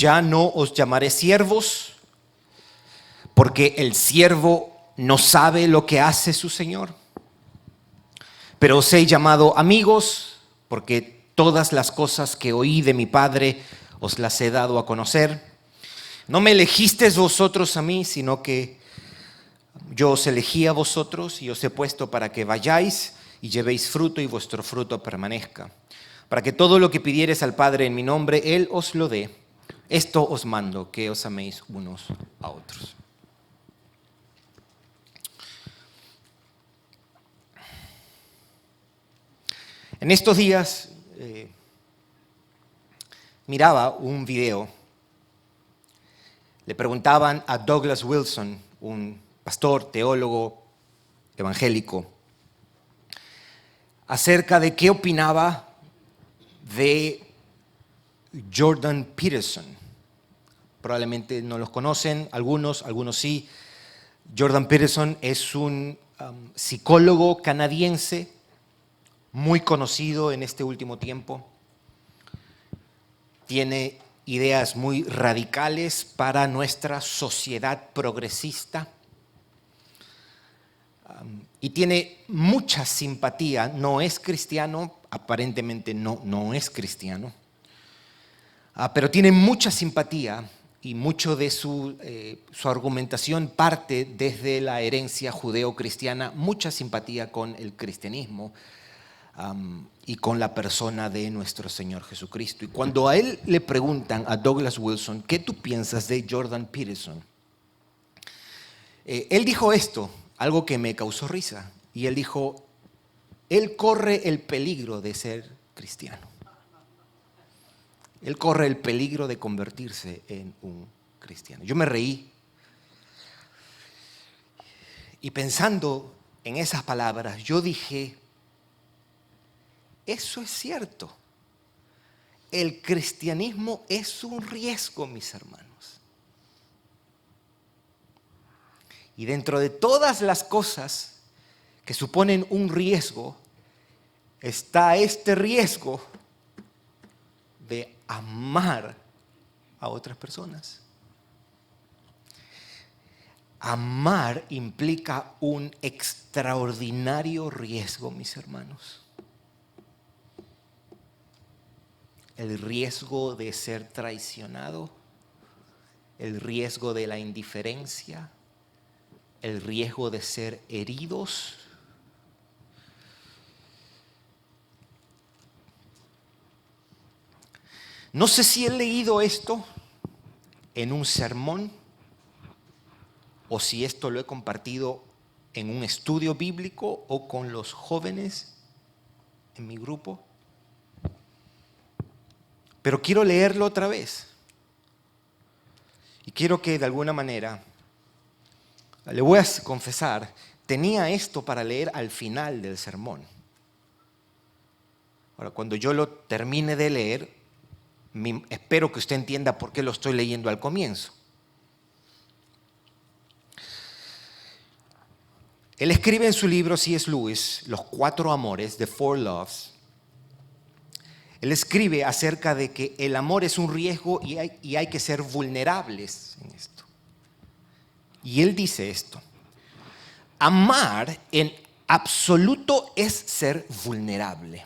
ya no os llamaré siervos, porque el siervo no sabe lo que hace su señor. Pero os he llamado amigos, porque todas las cosas que oí de mi Padre os las he dado a conocer. No me elegisteis vosotros a mí, sino que yo os elegí a vosotros y os he puesto para que vayáis y llevéis fruto y vuestro fruto permanezca, para que todo lo que pidiereis al Padre en mi nombre, Él os lo dé. Esto os mando, que os améis unos a otros. En estos días miraba un video. Le preguntaban a Douglas Wilson, un pastor, teólogo, evangélico, acerca de qué opinaba de Jordan Peterson. Probablemente no los conocen, algunos sí. Jordan Peterson es un psicólogo canadiense muy conocido en este último tiempo. Tiene ideas muy radicales para nuestra sociedad progresista y tiene mucha simpatía. No es cristiano, aparentemente no es cristiano, pero tiene mucha simpatía y mucho de su argumentación parte desde la herencia judeo-cristiana, mucha simpatía con el cristianismo. Y con la persona de nuestro Señor Jesucristo. Y cuando a él le preguntan, a Douglas Wilson, ¿qué tú piensas de Jordan Peterson? Él dijo esto, algo que me causó risa. Y él dijo, él corre el peligro de ser cristiano. Él corre el peligro de convertirse en un cristiano. Yo me reí. Y pensando en esas palabras, yo dije, eso es cierto. El cristianismo es un riesgo, mis hermanos. Y dentro de todas las cosas que suponen un riesgo, está este riesgo de amar a otras personas. Amar implica un extraordinario riesgo, mis hermanos. El riesgo de ser traicionado, el riesgo de la indiferencia, el riesgo de ser heridos. No sé si he leído esto en un sermón o si esto lo he compartido en un estudio bíblico o con los jóvenes en mi grupo. Pero quiero leerlo otra vez. Y quiero que de alguna manera, le voy a confesar, tenía esto para leer al final del sermón. Ahora, cuando yo lo termine de leer, espero que usted entienda por qué lo estoy leyendo al comienzo. Él escribe en su libro C.S. Lewis, Los Cuatro Amores, The Four Loves. Él escribe acerca de que el amor es un riesgo y hay que ser vulnerables en esto. Y él dice esto: amar en absoluto es ser vulnerable.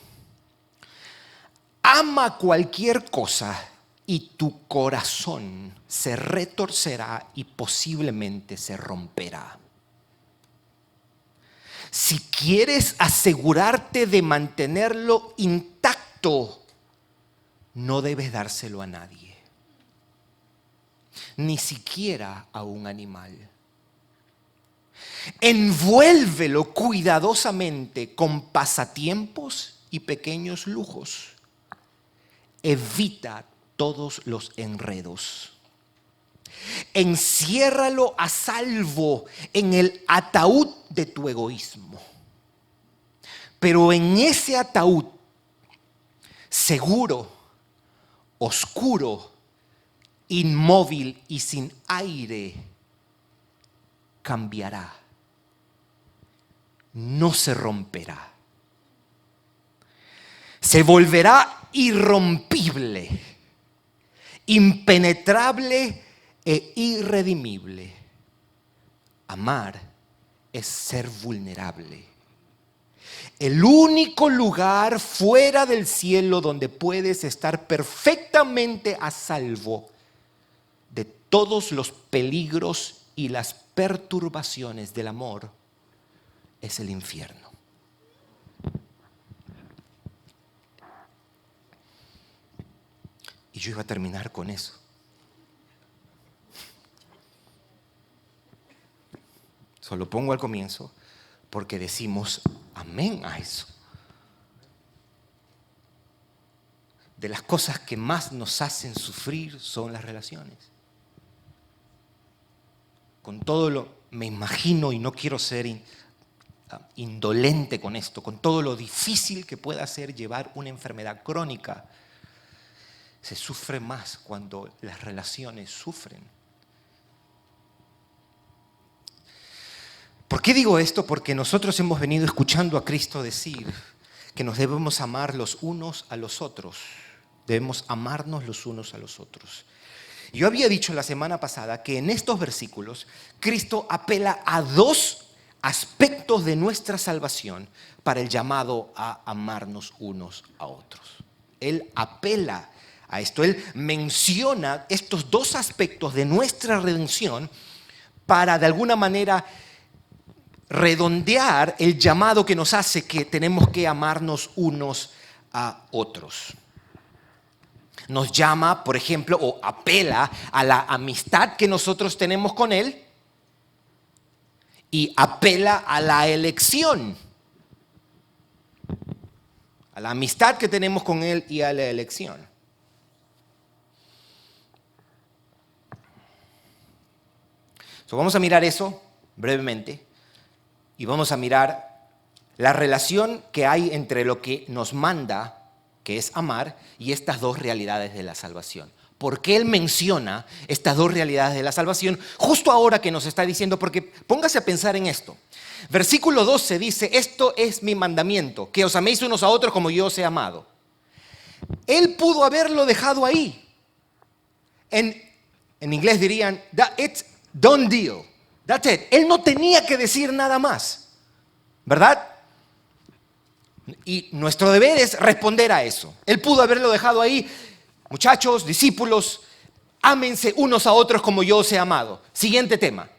Ama cualquier cosa y tu corazón se retorcerá y posiblemente se romperá. Si quieres asegurarte de mantenerlo intacto, no debes dárselo a nadie, ni siquiera a un animal. Envuélvelo cuidadosamente con pasatiempos y pequeños lujos. Evita todos los enredos. Enciérralo a salvo en el ataúd de tu egoísmo. Pero en ese ataúd, seguro, oscuro, inmóvil y sin aire, cambiará. No se romperá. Se volverá irrompible impenetrable e irredimible. Amar es ser vulnerable. El único lugar fuera del cielo donde puedes estar perfectamente a salvo de todos los peligros y las perturbaciones del amor es el infierno. Y yo iba a terminar con eso. Solo pongo al comienzo porque decimos amén a eso. De las cosas que más nos hacen sufrir son las relaciones. Con todo lo, me imagino, y no quiero ser indolente con esto, con todo lo difícil que pueda ser llevar una enfermedad crónica, se sufre más cuando las relaciones sufren. ¿Por qué digo esto? Porque nosotros hemos venido escuchando a Cristo decir que nos debemos amar los unos a los otros. Debemos amarnos los unos a los otros. Yo había dicho la semana pasada que en estos versículos Cristo apela a dos aspectos de nuestra salvación para el llamado a amarnos unos a otros. Él apela a esto. Él menciona estos dos aspectos de nuestra redención para de alguna manera redondear el llamado que nos hace que tenemos que amarnos unos a otros. Nos llama, por ejemplo, o apela a la amistad que nosotros tenemos con Él y apela a la elección. A la amistad que tenemos con Él y a la elección. Vamos a mirar eso brevemente. Y vamos a mirar la relación que hay entre lo que nos manda, que es amar, y estas dos realidades de la salvación. ¿Por qué Él menciona estas dos realidades de la salvación justo ahora que nos está diciendo? Porque póngase a pensar en esto. Versículo 12 dice, esto es mi mandamiento, que os améis unos a otros como yo os he amado. Él pudo haberlo dejado ahí. En inglés dirían, it's done deal. That's it. Él no tenía que decir nada más, ¿verdad? Y nuestro deber es responder a eso. Él pudo haberlo dejado ahí. Muchachos, discípulos, ámense unos a otros como yo os he amado. Siguiente tema.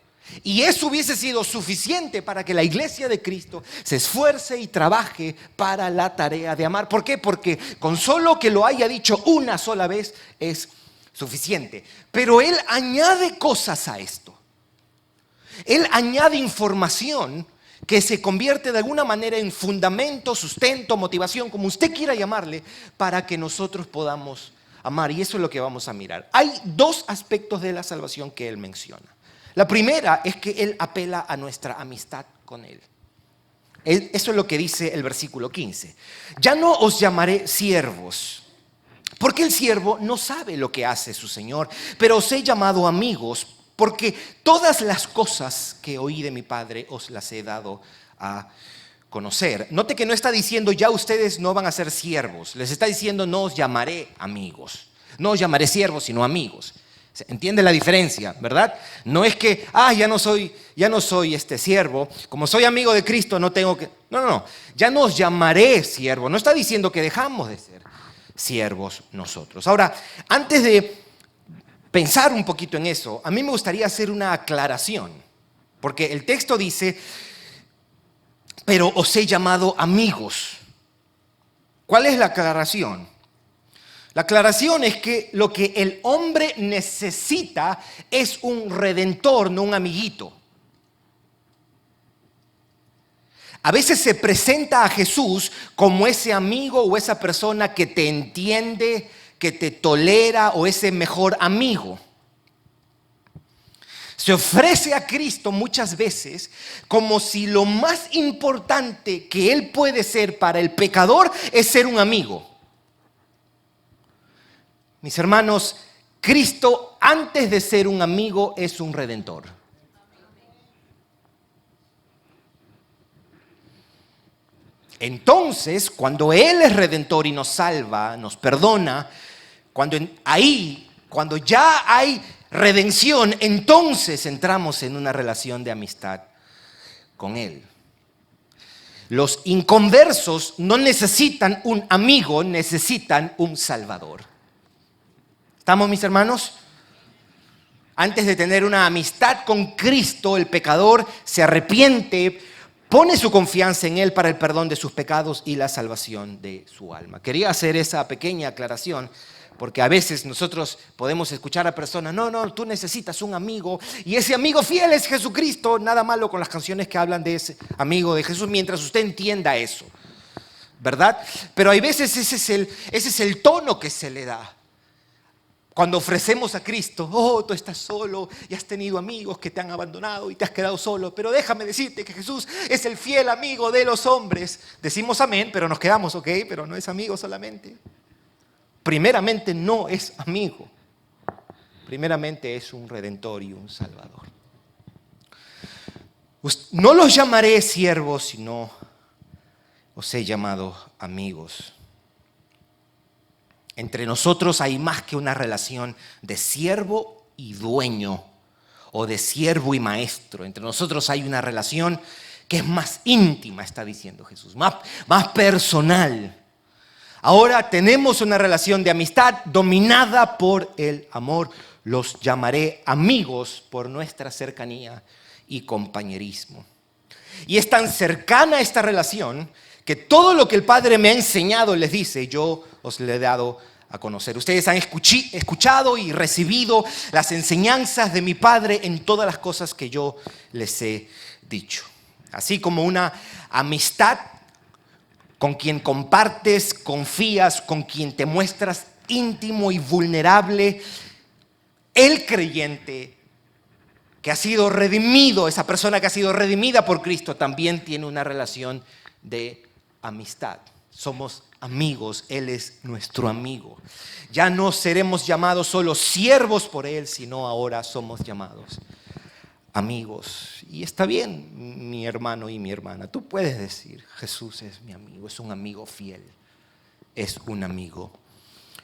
Y eso hubiese sido suficiente para que la iglesia de Cristo se esfuerce y trabaje para la tarea de amar. ¿Por qué? Porque con solo que lo haya dicho una sola vez es suficiente. Pero Él añade cosas a esto. Él añade información que se convierte de alguna manera en fundamento, sustento, motivación, como usted quiera llamarle, para que nosotros podamos amar. Y eso es lo que vamos a mirar. Hay dos aspectos de la salvación que Él menciona. La primera es que Él apela a nuestra amistad con Él. Eso es lo que dice el versículo 15. Ya no os llamaré siervos, porque el siervo no sabe lo que hace su Señor, pero os he llamado amigos, porque todas las cosas que oí de mi Padre os las he dado a conocer. Note que no está diciendo ya ustedes no van a ser siervos. Les está diciendo no os llamaré amigos. No os llamaré siervos, sino amigos. ¿Entiende la diferencia, verdad? No es que, ya no soy siervo. Como soy amigo de Cristo no tengo que... No. Ya no os llamaré siervo. No está diciendo que dejamos de ser siervos nosotros. Ahora, antes de pensar un poquito en eso, a mí me gustaría hacer una aclaración, porque el texto dice, pero os he llamado amigos. ¿Cuál es la aclaración? La aclaración es que lo que el hombre necesita es un redentor, no un amiguito. A veces se presenta a Jesús como ese amigo o esa persona que te entiende, que te tolera o ese mejor amigo. Se ofrece a Cristo muchas veces como si lo más importante que Él puede ser para el pecador es ser un amigo. Mis hermanos, Cristo antes de ser un amigo es un redentor. Entonces, cuando Él es redentor y nos salva, nos perdona, ahí Cuando ya hay redención, entonces entramos en una relación de amistad con Él. Los inconversos no necesitan un amigo, necesitan un Salvador. ¿Estamos, mis hermanos? Antes de tener una amistad con Cristo, el pecador se arrepiente, pone su confianza en Él para el perdón de sus pecados y la salvación de su alma. Quería hacer esa pequeña aclaración porque a veces nosotros podemos escuchar a personas, no, tú necesitas un amigo y ese amigo fiel es Jesucristo. Nada malo con las canciones que hablan de ese amigo de Jesús mientras usted entienda eso, ¿verdad? Pero hay veces ese es el tono que se le da. Cuando ofrecemos a Cristo, tú estás solo y has tenido amigos que te han abandonado y te has quedado solo, pero déjame decirte que Jesús es el fiel amigo de los hombres. Decimos amén, pero nos quedamos, ok, pero no es amigo solamente. Primeramente no es amigo, primeramente es un redentor y un salvador. No los llamaré siervos, sino os he llamado amigos. Entre nosotros hay más que una relación de siervo y dueño o de siervo y maestro. Entre nosotros hay una relación que es más íntima, está diciendo Jesús, más personal. Ahora tenemos una relación de amistad dominada por el amor. Los llamaré amigos por nuestra cercanía y compañerismo. Y es tan cercana esta relación que todo lo que el Padre me ha enseñado, les dice, yo os le he dado a conocer. Ustedes han escuchado y recibido las enseñanzas de mi Padre en todas las cosas que yo les he dicho. Así como una amistad con quien compartes, confías, con quien te muestras íntimo y vulnerable, el creyente que ha sido redimido, esa persona que ha sido redimida por Cristo, también tiene una relación de amistad. Somos amigos, Él es nuestro amigo. Ya no seremos llamados solo siervos por Él, sino ahora somos llamados amigos. Y está bien, mi hermano y mi hermana, tú puedes decir, Jesús es mi amigo, es un amigo fiel, es un amigo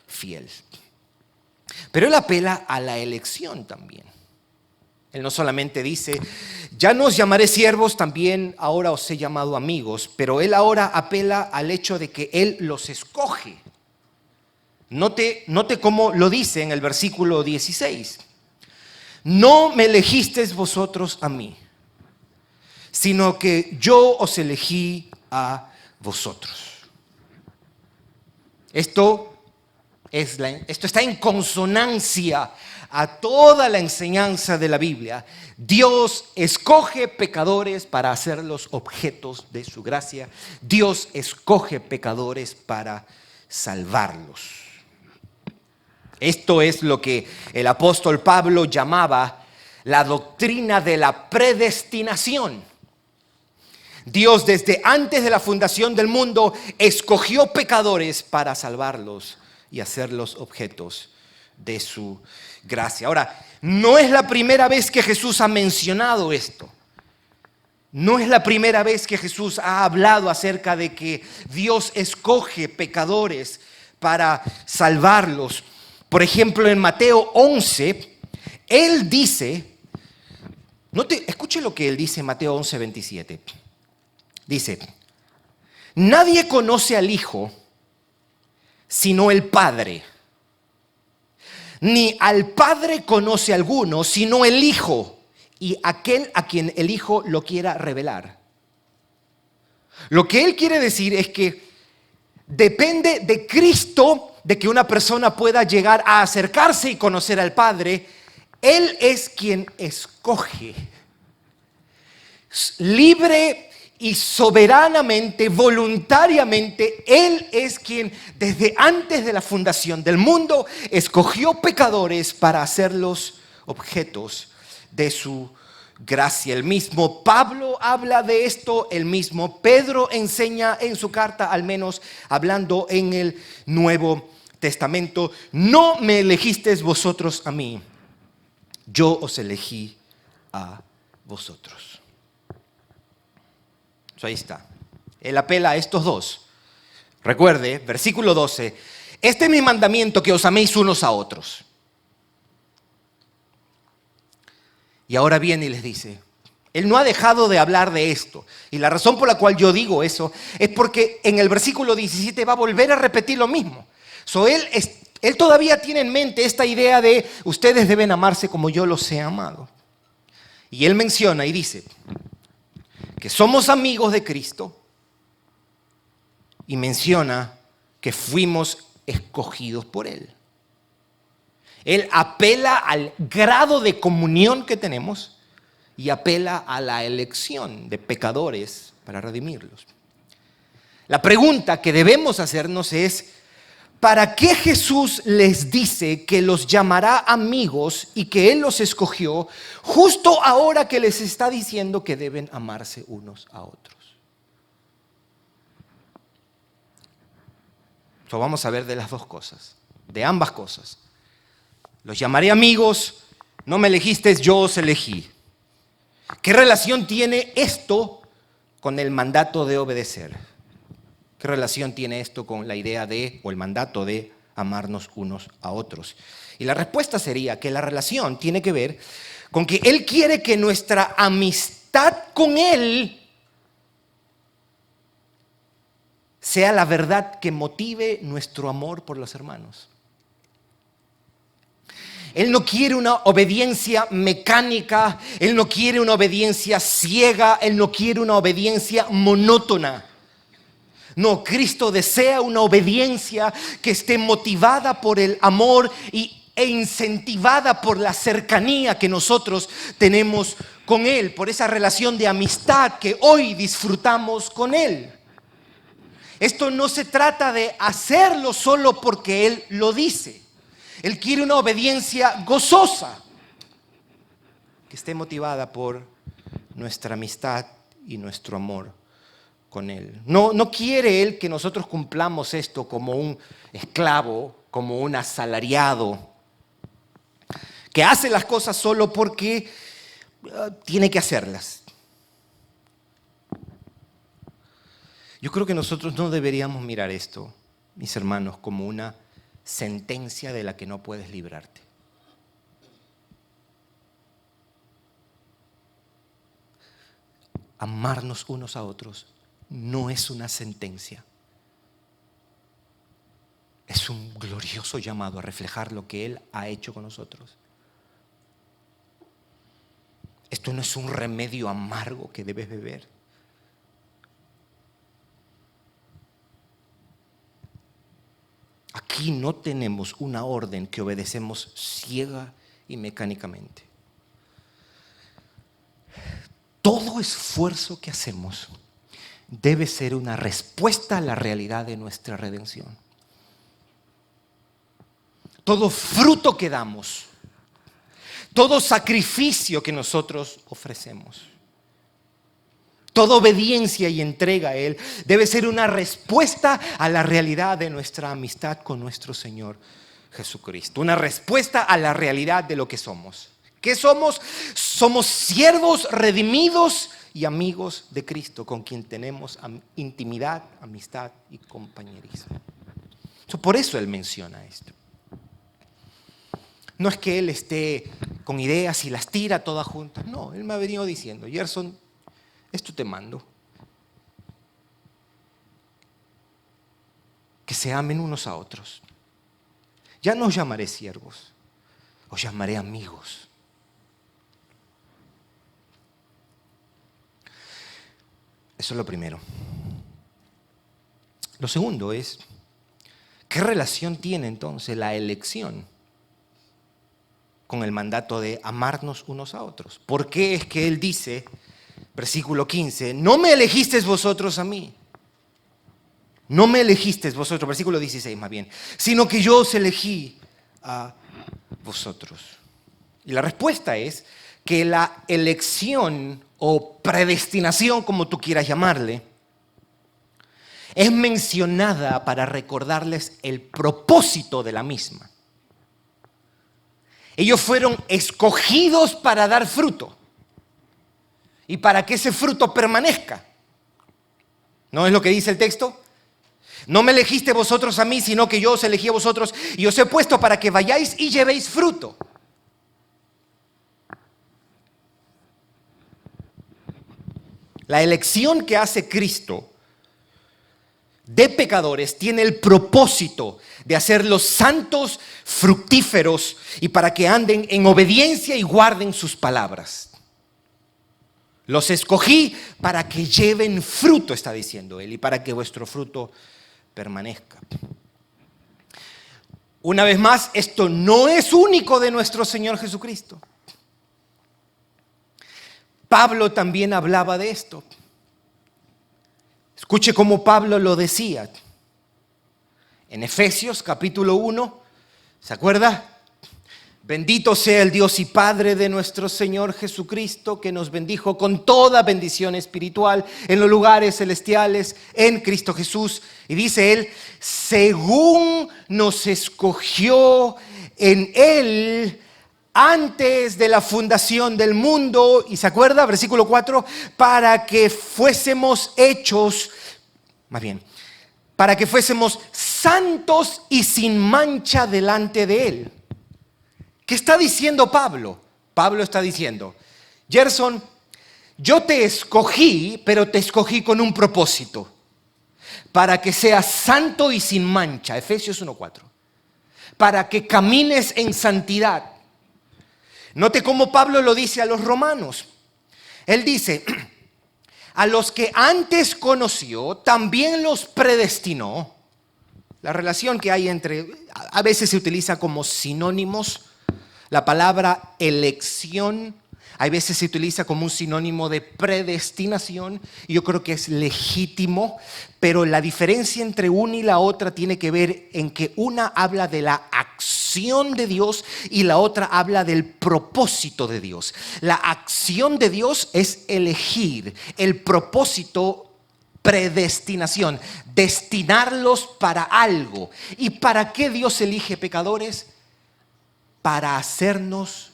fiel. Pero Él apela a la elección también. Él no solamente dice, ya no os llamaré siervos, también ahora os he llamado amigos, pero Él ahora apela al hecho de que Él los escoge. Note cómo lo dice en el versículo 16. No me elegisteis vosotros a mí, sino que yo os elegí a vosotros. Esto está en consonancia a toda la enseñanza de la Biblia. Dios escoge pecadores para hacerlos objetos de su gracia. Dios escoge pecadores para salvarlos. Esto es lo que el apóstol Pablo llamaba la doctrina de la predestinación. Dios desde antes de la fundación del mundo escogió pecadores para salvarlos y hacerlos objetos de su gracia. Ahora, no es la primera vez que Jesús ha mencionado esto. No es la primera vez que Jesús ha hablado acerca de que Dios escoge pecadores para salvarlos. Por ejemplo, en Mateo 11, Él dice, escuche lo que Él dice en Mateo 11, 27. Dice, nadie conoce al Hijo sino el Padre. Ni al Padre conoce alguno sino el Hijo y aquel a quien el Hijo lo quiera revelar. Lo que Él quiere decir es que depende de Cristo de que una persona pueda llegar a acercarse y conocer al Padre. Él es quien escoge, libre y soberanamente, voluntariamente. Él es quien desde antes de la fundación del mundo escogió pecadores para hacerlos objetos de su gracia. El mismo Pablo habla de esto, el mismo Pedro enseña en su carta, al menos hablando en el Nuevo Testamento. No me elegisteis vosotros a mí, yo os elegí a vosotros. Ahí está. Él apela a estos dos. Recuerde, versículo 12. Este es mi mandamiento, que os améis unos a otros. Y ahora viene y les dice, Él no ha dejado de hablar de esto. Y la razón por la cual yo digo eso es porque en el versículo 17 va a volver a repetir lo mismo. Él todavía tiene en mente esta idea de ustedes deben amarse como yo los he amado. Y Él menciona y dice que somos amigos de Cristo y menciona que fuimos escogidos por Él. Él apela al grado de comunión que tenemos y apela a la elección de pecadores para redimirlos. La pregunta que debemos hacernos es, ¿para qué Jesús les dice que los llamará amigos y que Él los escogió justo ahora que les está diciendo que deben amarse unos a otros? Vamos a ver de las dos cosas, de ambas cosas. Los llamaré amigos, no me elegisteis, yo os elegí. ¿Qué relación tiene esto con el mandato de obedecer? ¿Qué relación tiene esto con la idea de, o el mandato de, amarnos unos a otros? Y la respuesta sería que la relación tiene que ver con que Él quiere que nuestra amistad con Él sea la verdad que motive nuestro amor por los hermanos. Él no quiere una obediencia mecánica, Él no quiere una obediencia ciega, Él no quiere una obediencia monótona. No, Cristo desea una obediencia que esté motivada por el amor e incentivada por la cercanía que nosotros tenemos con Él, por esa relación de amistad que hoy disfrutamos con Él. Esto no se trata de hacerlo solo porque Él lo dice. Él quiere una obediencia gozosa, que esté motivada por nuestra amistad y nuestro amor con Él. No quiere Él que nosotros cumplamos esto como un esclavo, como un asalariado, que hace las cosas solo porque tiene que hacerlas. Yo creo que nosotros no deberíamos mirar esto, mis hermanos, como una sentencia de la que no puedes librarte. Amarnos unos a otros no es una sentencia. Es un glorioso llamado a reflejar lo que Él ha hecho con nosotros. Esto no es un remedio amargo que debes beber. Aquí no tenemos una orden que obedecemos ciega y mecánicamente. Todo esfuerzo que hacemos debe ser una respuesta a la realidad de nuestra redención. Todo fruto que damos, todo sacrificio que nosotros ofrecemos, toda obediencia y entrega a Él debe ser una respuesta a la realidad de nuestra amistad con nuestro Señor Jesucristo. Una respuesta a la realidad de lo que somos. ¿Qué somos? Somos siervos redimidos y amigos de Cristo, con quien tenemos intimidad, amistad y compañerismo. Por eso Él menciona esto. No es que Él esté con ideas y las tira todas juntas. No, Él me ha venido diciendo, Gerson, esto te mando. Que se amen unos a otros. Ya no os llamaré siervos, os llamaré amigos. Eso es lo primero. Lo segundo es, ¿qué relación tiene entonces la elección con el mandato de amarnos unos a otros? ¿Por qué es que Él dice, versículo 15, no me elegisteis vosotros a mí? No me elegisteis vosotros, versículo 16 más bien, sino que yo os elegí a vosotros. Y la respuesta es que la elección o predestinación, como tú quieras llamarle, es mencionada para recordarles el propósito de la misma. Ellos fueron escogidos para dar fruto y para que ese fruto permanezca. ¿No es lo que dice el texto? No me elegiste vosotros a mí, sino que yo os elegí a vosotros y os he puesto para que vayáis y llevéis fruto. La elección que hace Cristo de pecadores tiene el propósito de hacerlos santos, fructíferos y para que anden en obediencia y guarden sus palabras. Los escogí para que lleven fruto, está diciendo él, y para que vuestro fruto permanezca. Una vez más, esto no es único de nuestro Señor Jesucristo. Pablo también hablaba de esto. Escuche cómo Pablo lo decía. En Efesios capítulo 1, ¿se acuerda? Bendito sea el Dios y Padre de nuestro Señor Jesucristo, que nos bendijo con toda bendición espiritual en los lugares celestiales en Cristo Jesús. Y dice él, según nos escogió en él antes de la fundación del mundo, y se acuerda, versículo 4, para que fuésemos hechos, más bien, para que fuésemos santos y sin mancha delante de él. ¿Qué está diciendo Pablo? Pablo está diciendo, Gerson, yo te escogí, pero te escogí con un propósito, para que seas santo y sin mancha, Efesios 1:4, para que camines en santidad. Note cómo Pablo lo dice a los romanos. Él dice, a los que antes conoció, también los predestinó. La relación que hay entre, a veces se utiliza como sinónimos, la palabra elección, a veces se utiliza como un sinónimo de predestinación, y yo creo que es legítimo, pero la diferencia entre una y la otra tiene que ver en que una habla de la acción de Dios y la otra habla del propósito de Dios. La acción de Dios es elegir, el propósito, predestinación, destinarlos para algo. ¿Y para qué Dios elige pecadores? Para hacernos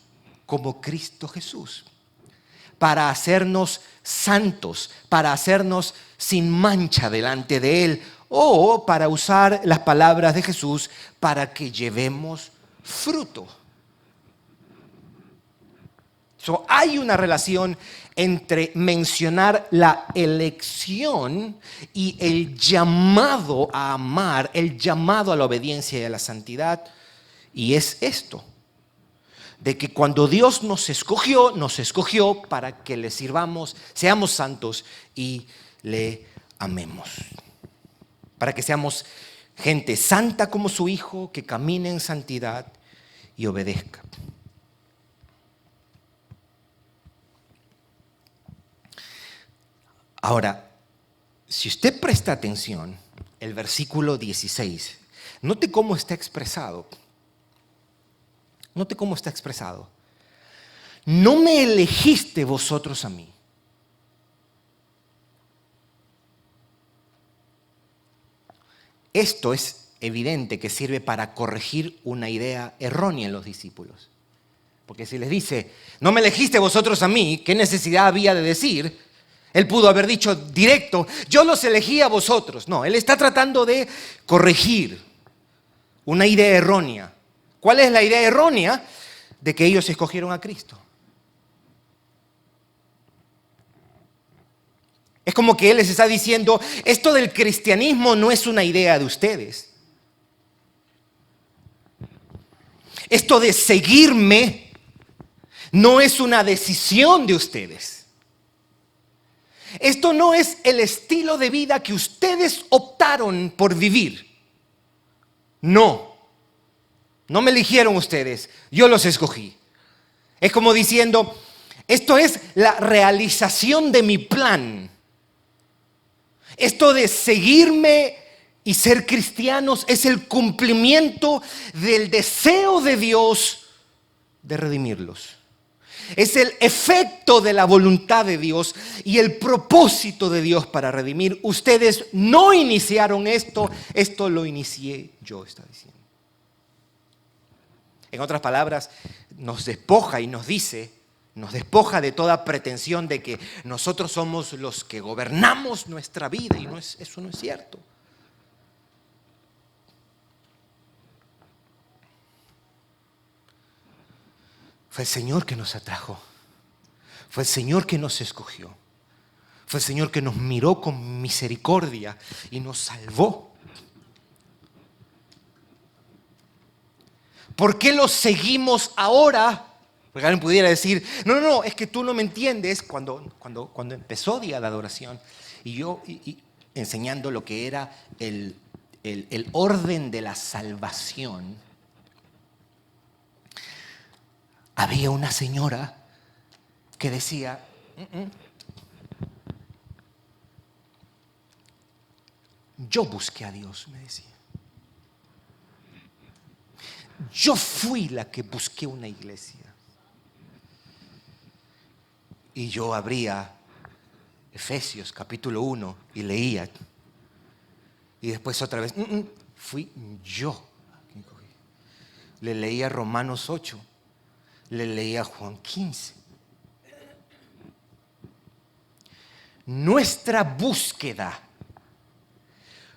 como Cristo Jesús, para hacernos santos, para hacernos sin mancha delante de Él, o para usar las palabras de Jesús, para que llevemos fruto. Hay una relación entre mencionar la elección y el llamado a amar, el llamado a la obediencia y a la santidad, y es esto. De que cuando Dios nos escogió para que le sirvamos, seamos santos y le amemos. Para que seamos gente santa como su Hijo, que camine en santidad y obedezca. Ahora, si usted presta atención, el versículo 16, note cómo está expresado. Note cómo está expresado. No me elegiste vosotros a mí. Esto es evidente que sirve para corregir una idea errónea en los discípulos. Porque si les dice, no me elegiste vosotros a mí, ¿qué necesidad había de decir? Él pudo haber dicho directo, yo los elegí a vosotros. No, él está tratando de corregir una idea errónea. ¿Cuál es la idea errónea? De que ellos escogieron a Cristo. Es como que Él les está diciendo, esto del cristianismo no es una idea de ustedes. Esto de seguirme no es una decisión de ustedes. Esto no es el estilo de vida que ustedes optaron por vivir. No. No me eligieron ustedes, yo los escogí. Es como diciendo, esto es la realización de mi plan. Esto de seguirme y ser cristianos es el cumplimiento del deseo de Dios de redimirlos. Es el efecto de la voluntad de Dios y el propósito de Dios para redimir. Ustedes no iniciaron esto lo inicié yo, está diciendo. En otras palabras, nos despoja y nos dice, nos despoja de toda pretensión de que nosotros somos los que gobernamos nuestra vida, y eso no es cierto. Fue el Señor que nos atrajo, fue el Señor que nos escogió, Fue el Señor que nos miró con misericordia y nos salvó. ¿Por qué lo seguimos ahora? Porque alguien pudiera decir, no, es que tú no me entiendes. Cuando empezó Día de Adoración y yo enseñando lo que era el orden de la salvación, había una señora que decía, yo busqué a Dios, me decía. Yo fui la que busqué una iglesia. Y yo abría Efesios capítulo 1 y leía. Y después otra vez, fui yo. Le leía Romanos 8. Le leía Juan 15. Nuestra búsqueda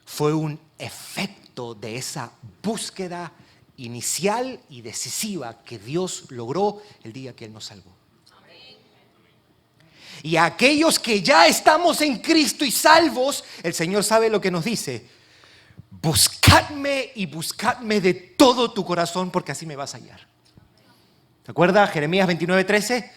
fue un efecto de esa búsqueda inicial y decisiva que Dios logró el día que Él nos salvó. Y a aquellos que ya estamos en Cristo y salvos, el Señor sabe lo que nos dice: buscadme y buscadme de todo tu corazón, porque así me vas a hallar. ¿Te acuerdas? Jeremías 29:13.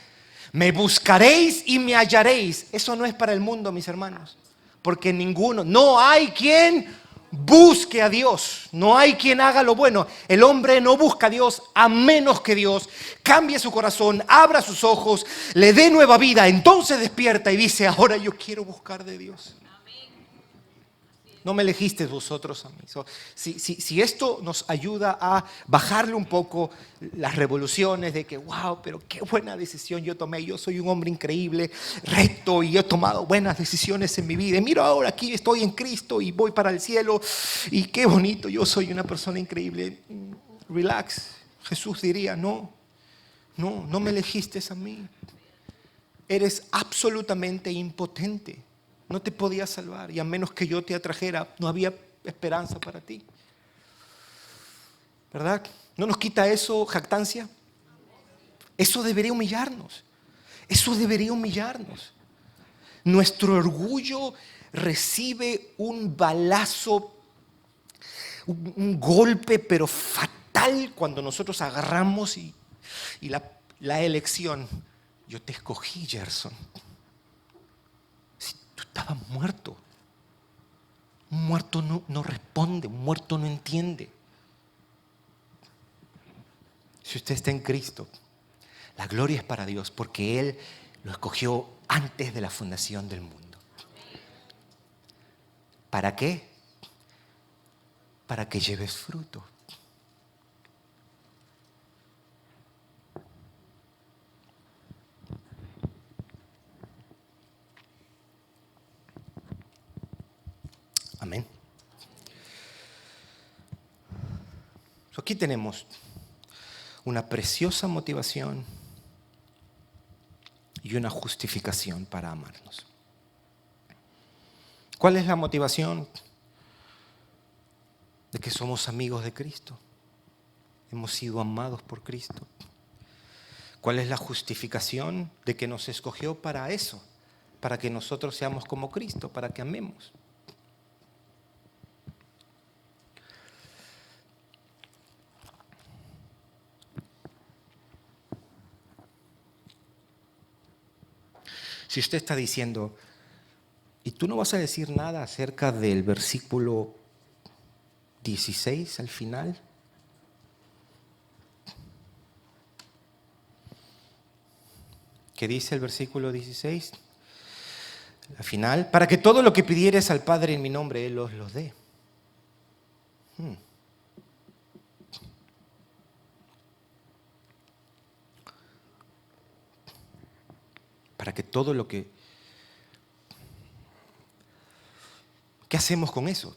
Me buscaréis y me hallaréis. Eso no es para el mundo, mis hermanos, porque no hay quien busque a Dios, no hay quien haga lo bueno. El hombre no busca a Dios a menos que Dios cambie su corazón, abra sus ojos, le dé nueva vida. Entonces despierta y dice: ahora yo quiero buscar de Dios. No me elegisteis vosotros a mí. Si esto nos ayuda a bajarle un poco las revoluciones de que, wow, pero qué buena decisión yo tomé. Yo soy un hombre increíble, recto, y he tomado buenas decisiones en mi vida. Y mira, ahora aquí estoy en Cristo y voy para el cielo. Y qué bonito, yo soy una persona increíble. Relax. Jesús diría: no me elegiste a mí. Eres absolutamente impotente. No te podías salvar, y a menos que yo te atrajera, no había esperanza para ti. ¿Verdad? ¿No nos quita eso jactancia? Eso debería humillarnos. Eso debería humillarnos. Nuestro orgullo recibe un balazo, un golpe, pero fatal, cuando nosotros agarramos y la elección. Yo te escogí, Gerson. Estaba muerto. Un muerto no responde, un muerto no entiende. Si usted está en Cristo, la gloria es para Dios, porque Él lo escogió antes de la fundación del mundo. ¿Para qué? Para que lleves fruto. Amén. Aquí tenemos una preciosa motivación y una justificación para amarnos. ¿Cuál es la motivación? De que somos amigos de Cristo. Hemos sido amados por Cristo. ¿Cuál es la justificación? De que nos escogió para eso, para que nosotros seamos como Cristo, para que amemos. Si usted está diciendo, ¿y tú no vas a decir nada acerca del versículo 16 al final? ¿Qué dice el versículo 16? Al final, para que todo lo que pidieres al Padre en mi nombre, Él os lo dé. Para que todo lo que... ¿Qué hacemos con eso?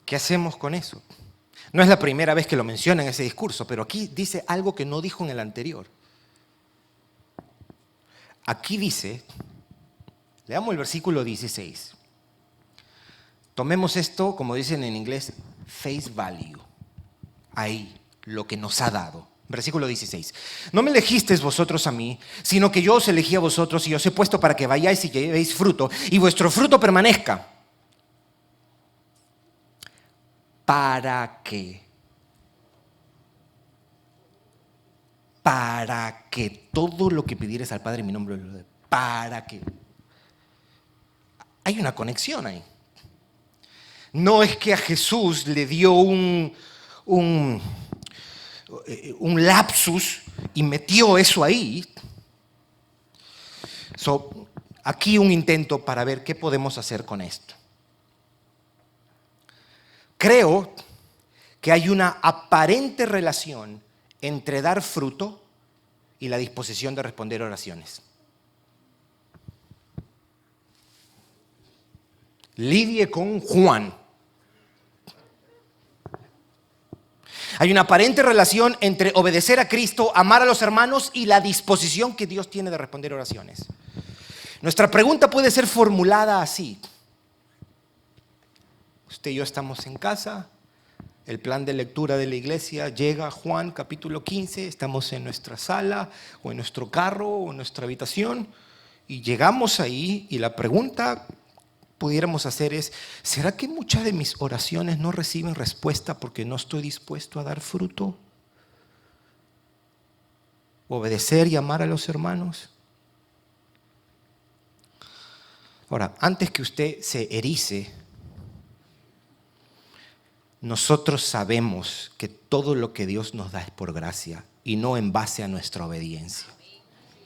¿Qué hacemos con eso? No es la primera vez que lo menciona en ese discurso, pero aquí dice algo que no dijo en el anterior. Aquí dice, leamos el versículo 16. Tomemos esto, como dicen en inglés, face value. Ahí, lo que nos ha dado. Versículo 16. No me elegisteis vosotros a mí, sino que yo os elegí a vosotros y os he puesto para que vayáis y llevéis fruto, y vuestro fruto permanezca. ¿Para qué? Para que todo lo que pidieres al Padre en mi nombre lo dé. ¿Para qué? Hay una conexión ahí. No es que a Jesús le dio un lapsus y metió eso ahí. Aquí un intento para ver qué podemos hacer con esto. Creo que hay una aparente relación entre dar fruto y la disposición de responder oraciones. Lidie con Juan. Hay una aparente relación entre obedecer a Cristo, amar a los hermanos y la disposición que Dios tiene de responder oraciones. Nuestra pregunta puede ser formulada así. Usted y yo estamos en casa, el plan de lectura de la iglesia llega a Juan capítulo 15, estamos en nuestra sala o en nuestro carro o en nuestra habitación y llegamos ahí y la pregunta pudiéramos hacer es, ¿será que muchas de mis oraciones no reciben respuesta porque no estoy dispuesto a dar fruto? ¿Obedecer y amar a los hermanos? Ahora, antes que usted se erice, nosotros sabemos que todo lo que Dios nos da es por gracia y no en base a nuestra obediencia.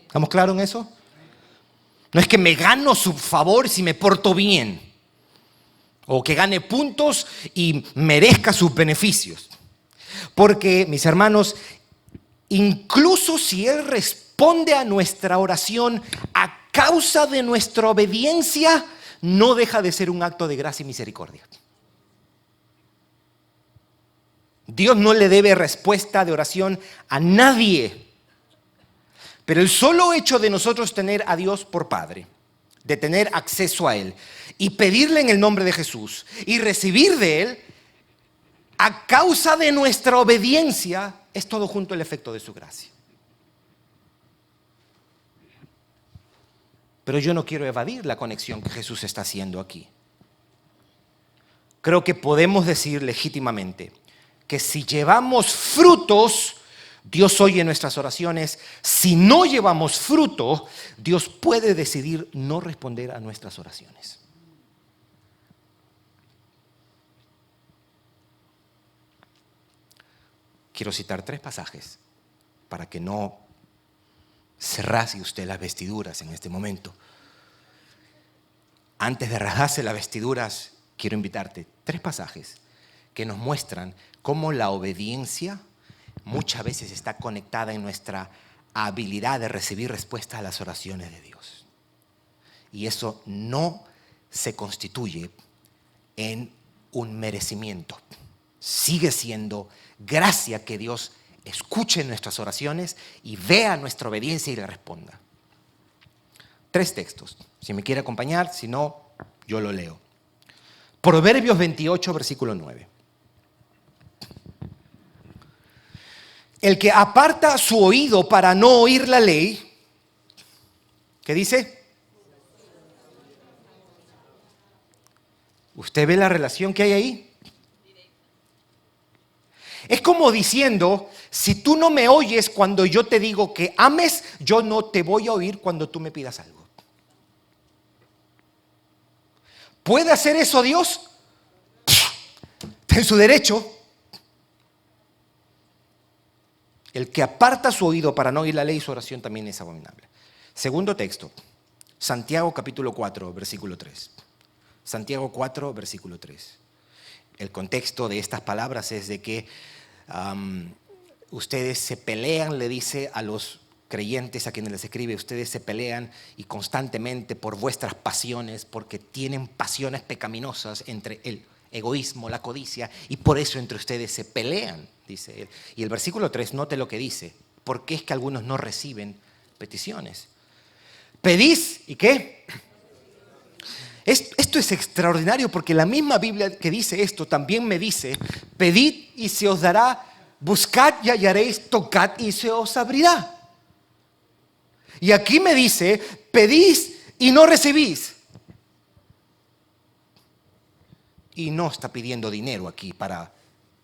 ¿Estamos claros en eso? No es que me gano su favor si me porto bien, o que gane puntos y merezca sus beneficios. Porque, mis hermanos, incluso si Él responde a nuestra oración a causa de nuestra obediencia, no deja de ser un acto de gracia y misericordia. Dios no le debe respuesta de oración a nadie. Pero el solo hecho de nosotros tener a Dios por Padre, de tener acceso a Él y pedirle en el nombre de Jesús y recibir de Él, a causa de nuestra obediencia, es todo junto el efecto de su gracia. Pero yo no quiero evadir la conexión que Jesús está haciendo aquí. Creo que podemos decir legítimamente que si llevamos frutos, Dios oye nuestras oraciones. Si no llevamos fruto, Dios puede decidir no responder a nuestras oraciones. Quiero citar 3 pasajes para que no se rasgue usted las vestiduras en este momento. Antes de rasgarse las vestiduras, quiero invitarte 3 pasajes que nos muestran cómo la obediencia muchas veces está conectada en nuestra habilidad de recibir respuesta a las oraciones de Dios. Y eso no se constituye en un merecimiento. Sigue siendo gracia que Dios escuche nuestras oraciones y vea nuestra obediencia y le responda. 3 textos. Si me quiere acompañar, si no, yo lo leo. Proverbios 28, versículo 9. El que aparta su oído para no oír la ley, ¿qué dice? ¿Usted ve la relación que hay ahí? Es como diciendo, si tú no me oyes cuando yo te digo que ames, yo no te voy a oír cuando tú me pidas algo. ¿Puede hacer eso Dios? Está en su derecho. El que aparta su oído para no oír la ley, su oración también es abominable. Segundo texto, Santiago capítulo 4, versículo 3. Santiago 4, versículo 3. El contexto de estas palabras es de que ustedes se pelean, le dice a los creyentes a quienes les escribe, ustedes se pelean y constantemente por vuestras pasiones, porque tienen pasiones pecaminosas entre el egoísmo, la codicia, y por eso entre ustedes se pelean, dice él. Y el versículo 3, note lo que dice, ¿por qué es que algunos no reciben peticiones? Pedís, ¿y qué? Esto es extraordinario porque la misma Biblia que dice esto también me dice, pedid y se os dará, buscad y hallaréis, tocad y se os abrirá. Y aquí me dice, pedís y no recibís. Y no está pidiendo dinero aquí para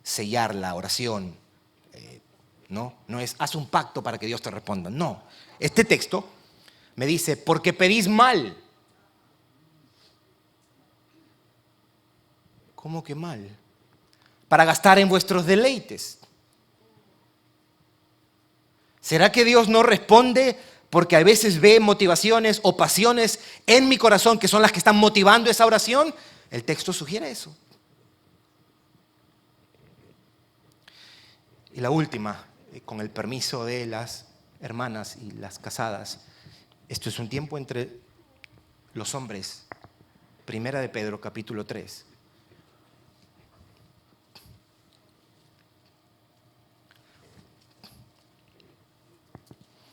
sellar la oración. No es, haz un pacto para que Dios te responda. No, este texto me dice, porque pedís mal. ¿Cómo que mal? Para gastar en vuestros deleites. ¿Será que Dios no responde porque a veces ve motivaciones o pasiones en mi corazón que son las que están motivando esa oración? El texto sugiere eso. Y la última, con el permiso de las hermanas y las casadas, esto es un tiempo entre los hombres. Primera de Pedro, capítulo 3.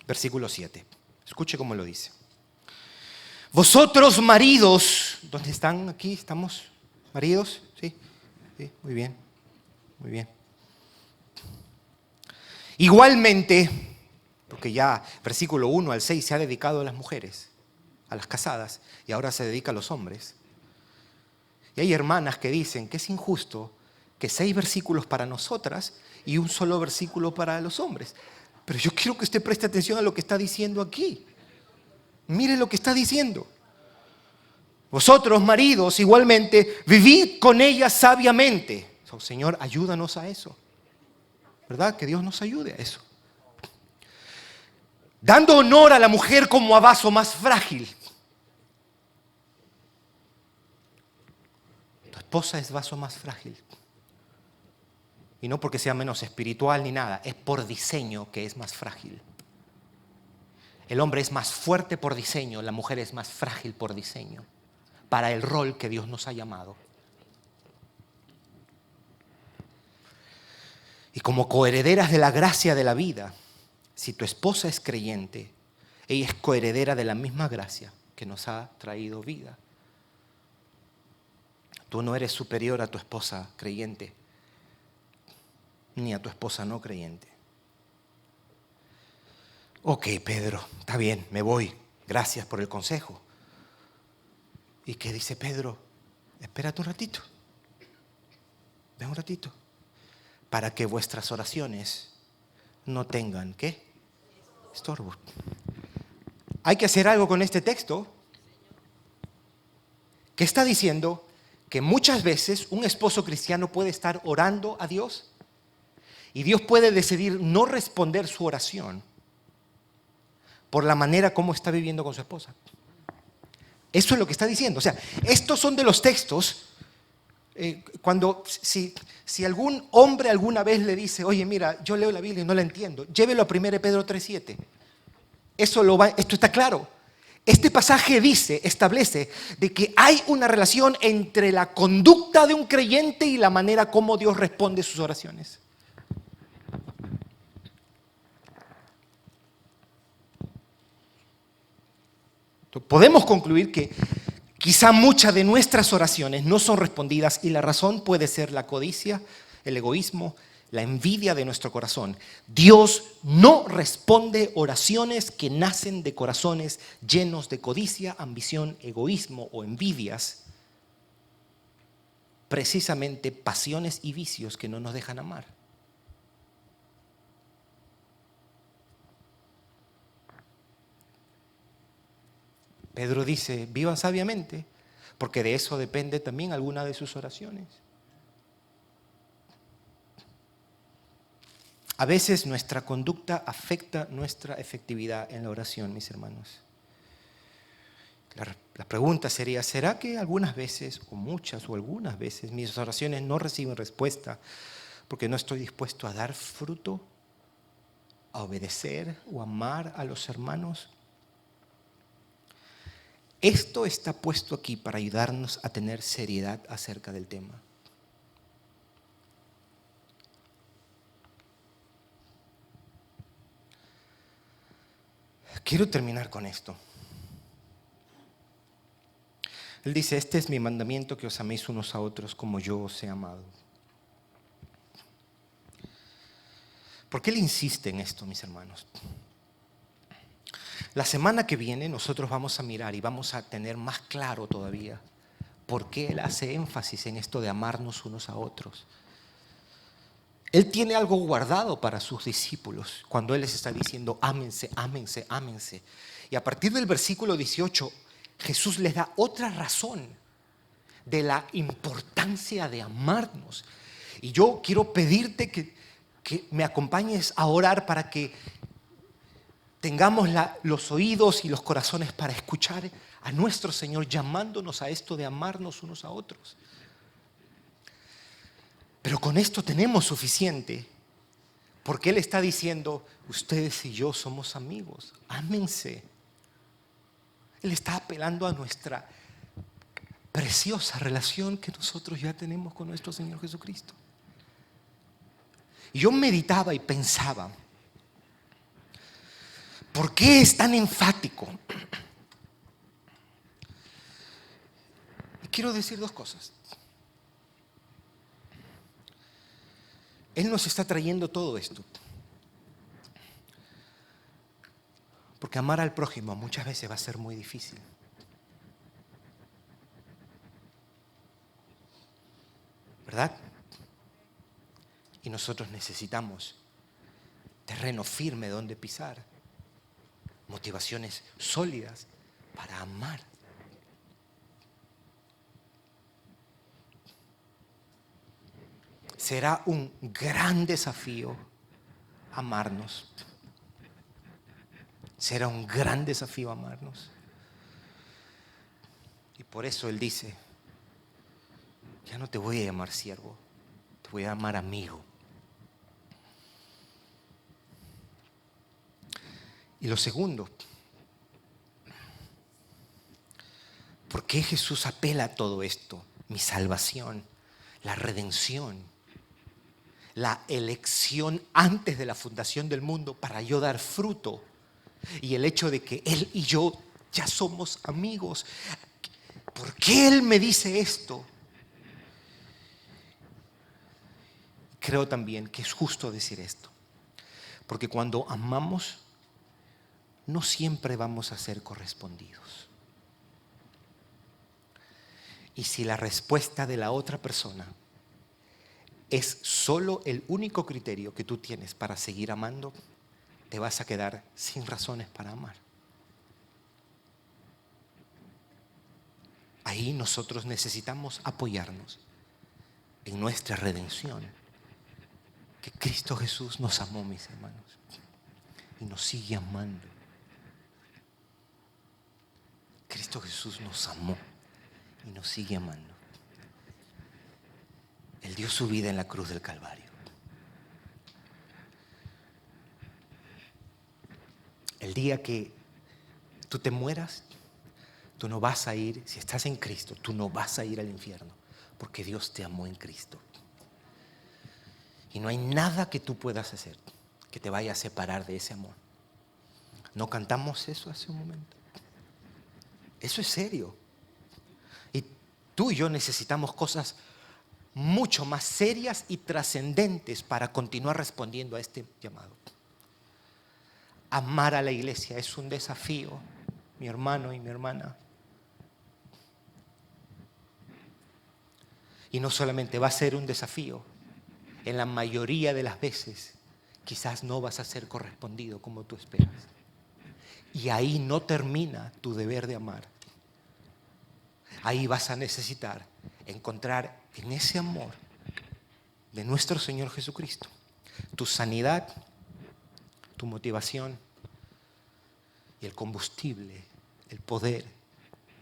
Versículo 7. Escuche cómo lo dice. Vosotros maridos, ¿dónde están aquí? ¿Estamos maridos? Sí, muy bien, muy bien. Igualmente, porque ya versículo 1 al 6 se ha dedicado a las mujeres, a las casadas, y ahora se dedica a los hombres. Y hay hermanas que dicen que es injusto que 6 versículos para nosotras y un solo versículo para los hombres. Pero yo quiero que usted preste atención a lo que está diciendo aquí. Mire lo que está diciendo. Vosotros, maridos, igualmente, vivid con ellas sabiamente. Señor, ayúdanos a eso. ¿Verdad? Que Dios nos ayude a eso. Dando honor a la mujer como a vaso más frágil. Tu esposa es vaso más frágil. Y no porque sea menos espiritual ni nada, es por diseño que es más frágil. El hombre es más fuerte por diseño, la mujer es más frágil por diseño, para el rol que Dios nos ha llamado. Y como coherederas de la gracia de la vida, si tu esposa es creyente, ella es coheredera de la misma gracia que nos ha traído vida. Tú no eres superior a tu esposa creyente, ni a tu esposa no creyente. Ok, Pedro, está bien, me voy. Gracias por el consejo. ¿Y qué dice Pedro? Espérate un ratito. Ven un ratito. Para que vuestras oraciones no tengan, ¿qué? Estorbo. Hay que hacer algo con este texto. ¿Qué está diciendo? Que muchas veces un esposo cristiano puede estar orando a Dios y Dios puede decidir no responder su oración por la manera como está viviendo con su esposa. Eso es lo que está diciendo. O sea, estos son de los textos cuando si algún hombre alguna vez le dice, oye, mira, yo leo la Biblia y no la entiendo, llévelo a 1 Pedro 3:7. Esto está claro. Este pasaje establece de que hay una relación entre la conducta de un creyente y la manera como Dios responde sus oraciones. Podemos concluir que quizá muchas de nuestras oraciones no son respondidas y la razón puede ser la codicia, el egoísmo, la envidia de nuestro corazón. Dios no responde oraciones que nacen de corazones llenos de codicia, ambición, egoísmo o envidias. Precisamente pasiones y vicios que no nos dejan amar. Pedro dice, vivan sabiamente, porque de eso depende también alguna de sus oraciones. A veces nuestra conducta afecta nuestra efectividad en la oración, mis hermanos. La pregunta sería, ¿será que algunas veces, o muchas o algunas veces, mis oraciones no reciben respuesta porque no estoy dispuesto a dar fruto, a obedecer o amar a los hermanos? Esto está puesto aquí para ayudarnos a tener seriedad acerca del tema. Quiero terminar con esto. Él dice, este es mi mandamiento, que os améis unos a otros como yo os he amado. ¿Por qué Él insiste en esto, mis hermanos? La semana que viene nosotros vamos a mirar y vamos a tener más claro todavía por qué Él hace énfasis en esto de amarnos unos a otros. Él tiene algo guardado para sus discípulos cuando Él les está diciendo ámense, ámense, ámense. Y a partir del versículo 18, Jesús les da otra razón de la importancia de amarnos. Y yo quiero pedirte que me acompañes a orar para que tengamos los oídos y los corazones para escuchar a nuestro Señor llamándonos a esto de amarnos unos a otros. Pero con esto tenemos suficiente, porque Él está diciendo, ustedes y yo somos amigos, ámense. Él está apelando a nuestra preciosa relación que nosotros ya tenemos con nuestro Señor Jesucristo. Y yo meditaba y pensaba, ¿por qué es tan enfático? Y quiero decir dos cosas. Él nos está trayendo todo esto. Porque amar al prójimo muchas veces va a ser muy difícil. ¿Verdad? Y nosotros necesitamos terreno firme donde pisar, motivaciones sólidas para amar. Será un gran desafío amarnos. Será un gran desafío amarnos. Y por eso Él dice, ya no te voy a llamar siervo, te voy a llamar amigo. Y lo segundo, ¿por qué Jesús apela a todo esto? Mi salvación, la redención, la elección antes de la fundación del mundo para yo dar fruto. Y el hecho de que Él y yo ya somos amigos. ¿Por qué Él me dice esto? Creo también que es justo decir esto. Porque cuando amamos, no siempre vamos a ser correspondidos. Y si la respuesta de la otra persona es solo el único criterio que tú tienes para seguir amando, te vas a quedar sin razones para amar. Ahí nosotros necesitamos apoyarnos en nuestra redención. Que Cristo Jesús nos amó, mis hermanos, y nos sigue amando. Cristo Jesús nos amó y nos sigue amando. Él dio su vida en la cruz del Calvario. El día que tú te mueras, tú no vas a ir, si estás en Cristo, tú no vas a ir al infierno, porque Dios te amó en Cristo. Y no hay nada que tú puedas hacer que te vaya a separar de ese amor. ¿No cantamos eso hace un momento? Eso es serio. Y tú y yo necesitamos cosas mucho más serias y trascendentes para continuar respondiendo a este llamado. Amar a la iglesia es un desafío, mi hermano y mi hermana. Y no solamente va a ser un desafío, en la mayoría de las veces quizás no vas a ser correspondido como tú esperas. Y ahí no termina tu deber de amar. Ahí vas a necesitar encontrar en ese amor de nuestro Señor Jesucristo tu sanidad, tu motivación y el combustible, el poder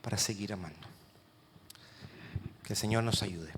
para seguir amando. Que el Señor nos ayude.